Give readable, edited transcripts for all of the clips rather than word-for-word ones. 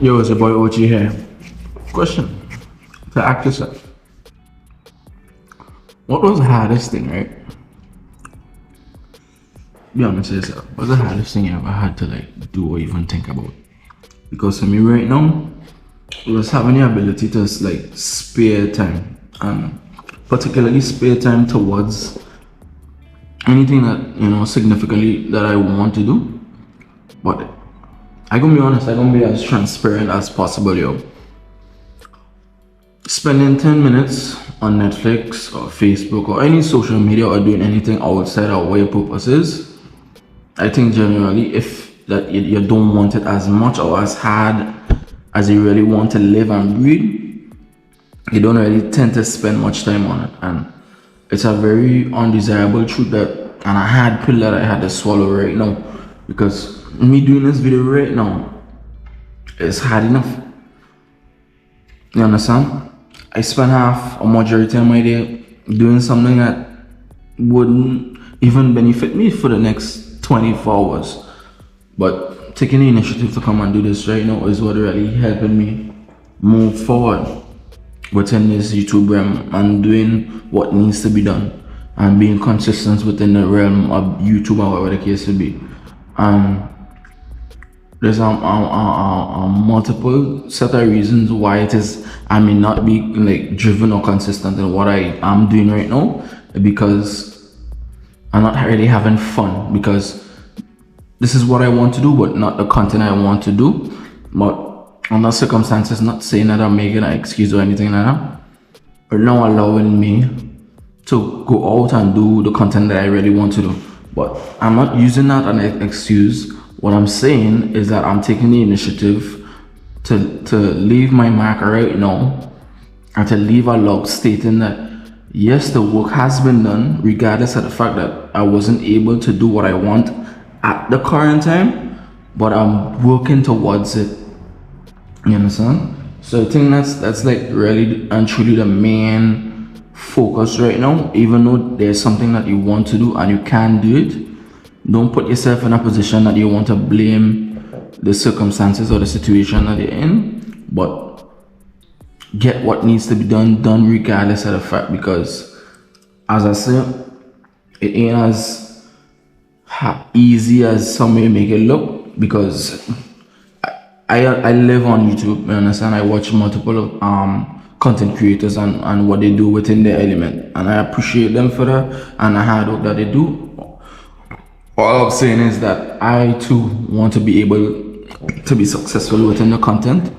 Yo, it's your boy OG here. Question to ask yourself. What was the hardest thing, right? Be honest with yourself. What's the hardest thing you ever had to do or even think about? Because for me right now, it was having the ability to spare time, and particularly spare time towards anything that significantly that I want to do. But I gonna be honest, I gonna be as transparent as possible, yo. Spending 10 minutes on Netflix or Facebook or any social media or doing anything outside of what your purpose is, I think generally if that you don't want it as much or as hard as you really want to live and breathe, you don't really tend to spend much time on it. And it's a very undesirable truth and a hard pill that I had to swallow right now, because me doing this video right now is hard enough. You understand? I spend half a majority of my day doing something that wouldn't even benefit me for the next 24 hours. But taking the initiative to come and do this right now is what really helping me move forward within this YouTube realm and doing what needs to be done and being consistent within the realm of YouTube or whatever the case may be. There's a multiple set of reasons why it is I may not be driven or consistent in what I am doing right now, because I'm not really having fun, because this is what I want to do but not the content I want to do. But under circumstances, not saying that I'm making an excuse or anything like that, but now allowing me to go out and do the content that I really want to do. But I'm not using that as an excuse. What I'm saying is that I'm taking the initiative to leave my mark right now and to leave a log stating that yes, the work has been done, regardless of the fact that I wasn't able to do what I want at the current time, but I'm working towards it. You understand? So I think that's really and truly the main focus right now. Even though there's something that you want to do and you can do it, don't put yourself in a position that you want to blame the circumstances or the situation that you're in, but get what needs to be done regardless of the fact, because as I said, it ain't as easy as some may make it look, because I live on YouTube, you understand? I watch multiple content creators and what they do within their element, and I appreciate them for that and the hard work that they do. All I'm saying is that I too want to be able to be successful within the content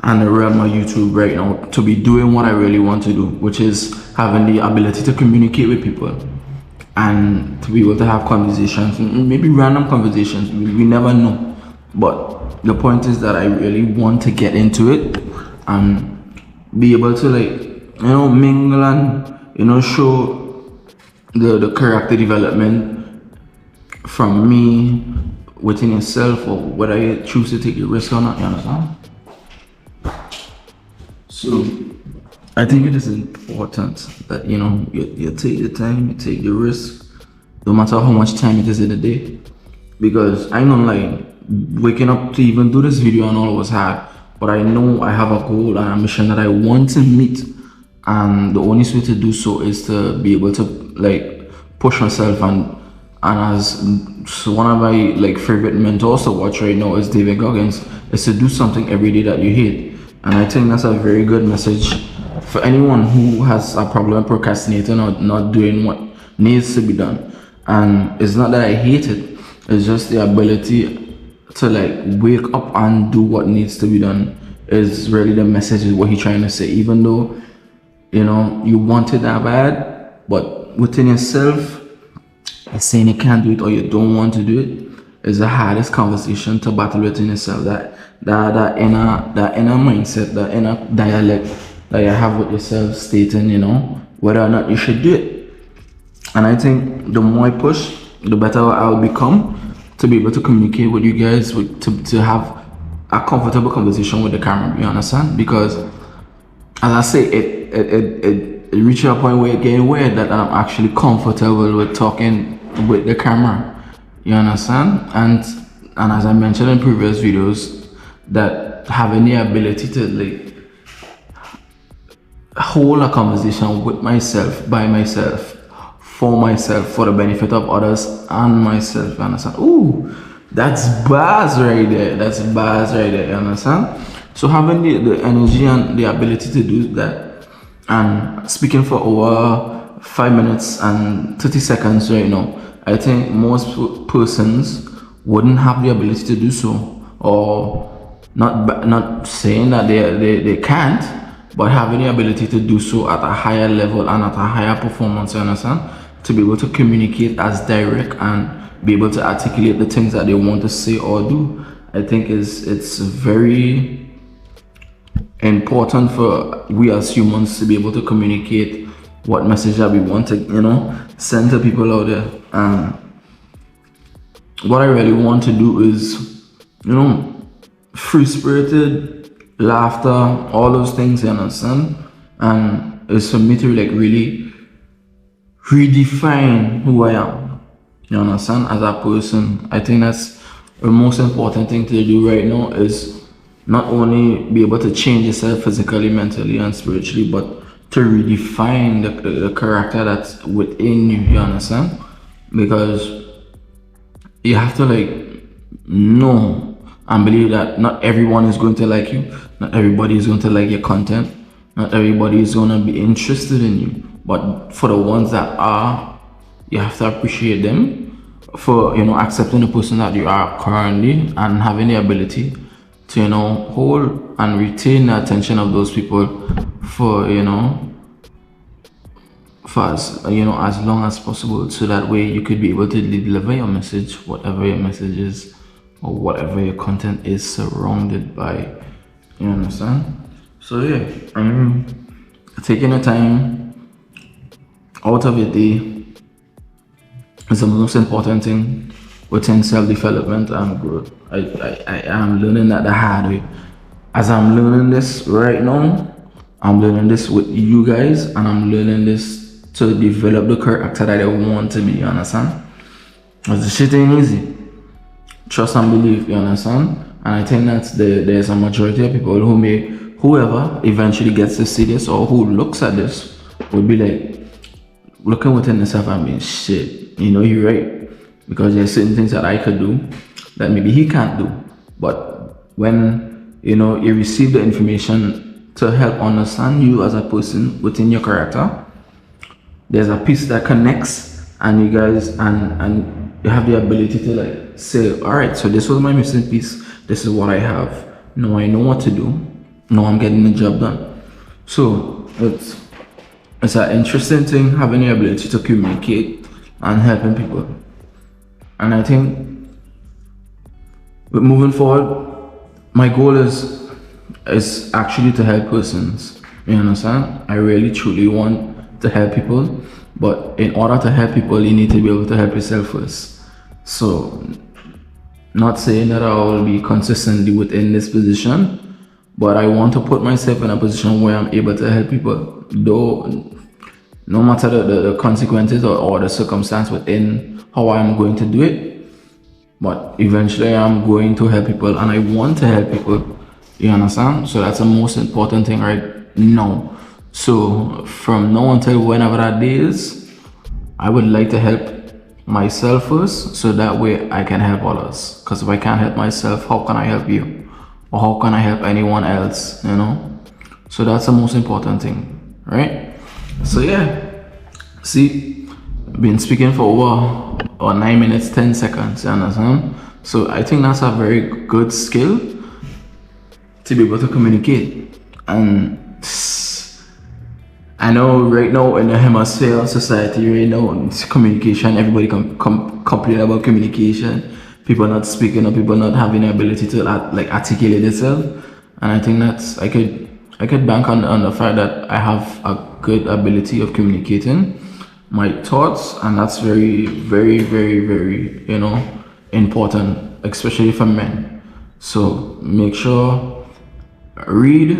and the realm of YouTube right now, to be doing what I really want to do, which is having the ability to communicate with people and to be able to have conversations, maybe random conversations, we never know. But the point is that I really want to get into it and be able to mingle and show the character development from me within yourself, or whether you choose to take the risk or not, you understand? So I think it is important that you take the time, you take the risk, no matter how much time it is in a day. Because I know waking up to even do this video and all was hard, but I know I have a goal and a mission that I want to meet, and the only way to do so is to be able to push myself. And as one of my favorite mentors to watch right now is David Goggins, is to do something every day that you hate. And I think that's a very good message for anyone who has a problem procrastinating or not doing what needs to be done. And it's not that I hate it, it's just the ability to wake up and do what needs to be done is really the message, is what he's trying to say. Even though you want it that bad, but within yourself, saying you can't do it or you don't want to do it is the hardest conversation to battle within yourself. That inner mindset, that inner dialect that you have with yourself, stating whether or not you should do it. And I think the more I push, the better I'll become to be able to communicate with you guys, to have a comfortable conversation with the camera. You understand? Because as I say, it reaches a point where it's getting weird that I'm actually comfortable with talking with the camera. You understand? And as I mentioned in previous videos, that that having the ability to like hold a conversation with myself, by myself, for the benefit of others and myself, you understand? Ooh, that's bars right there. That's bars right there, you understand? So having the energy and the ability to do that and speaking for over 5 minutes and 30 seconds right now, I think most persons wouldn't have the ability to do so, or not saying that they can't, but having the ability to do so at a higher level and at a higher performance, you understand? To be able to communicate as direct and be able to articulate the things that they want to say or do, I think it's very important for we as humans to be able to communicate what message that we want to, send to people out there. And what I really want to do is, free spirited, laughter, all those things, you understand? And it's for me to like really redefine who I am, you understand, as a person. I think that's the most important thing to do right now, is not only be able to change yourself physically, mentally, and spiritually, but to redefine the character that's within you, you understand? Because you have to like know and believe that not everyone is going to like you, not everybody is going to like your content, not everybody is going to be interested in you, but for the ones that are, you have to appreciate them for accepting the person that you are currently and having the ability to hold and retain the attention of those people for as long as possible, so that way you could be able to deliver your message, whatever your message is or whatever your content is surrounded by, you understand? So yeah, taking the time out of your day is the most important thing within self-development and growth. I am learning that the hard way. As I'm learning this right now, I'm learning this with you guys, and I'm learning this to develop the character that I want to be, you understand? Because the shit ain't easy. Trust and believe, you understand? And I think that there's a majority of people whoever eventually gets to see this or who looks at this will be like looking within themselves and being shit, you're right. Because there's certain things that I could do that maybe he can't do. But when you receive the information to help understand you as a person within your character, there's a piece that connects, and you guys and you have the ability to like say, all right, so this was my missing piece, this is what I have, now I know what to do, now I'm getting the job done. So it's an interesting thing, having the ability to communicate and helping people. And I think with moving forward, my goal is actually to help persons, you understand? I really truly want to help people, but in order to help people, you need to be able to help yourself first. So not saying that I will be consistently within this position, but I want to put myself in a position where I'm able to help people, though no matter the consequences or the circumstance within how I'm going to do it. But eventually I'm going to help people, and I want to help people, you understand? So that's the most important thing right now. So from now until whenever that day is, I would like to help myself first, so that way I can help others. Because if I can't help myself, how can I help you? Or how can I help anyone else, So that's the most important thing, right? So yeah, see, I've been speaking for over 9 minutes 10 seconds, you understand? So I think that's a very good skill to be able to communicate. And I know right now in the hemisphere of society right now, it's communication, everybody complain about communication, people not speaking or people not having the ability to articulate themselves. And I think that's I could bank on the fact that I have a good ability of communicating my thoughts, and that's very, very, very, very, important, especially for men. So make sure, read,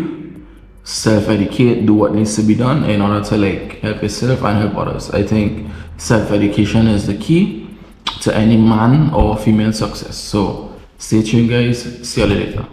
self-educate, do what needs to be done in order to help yourself and help others. I think self-education is the key to any man or female success. So stay tuned, guys. See you later.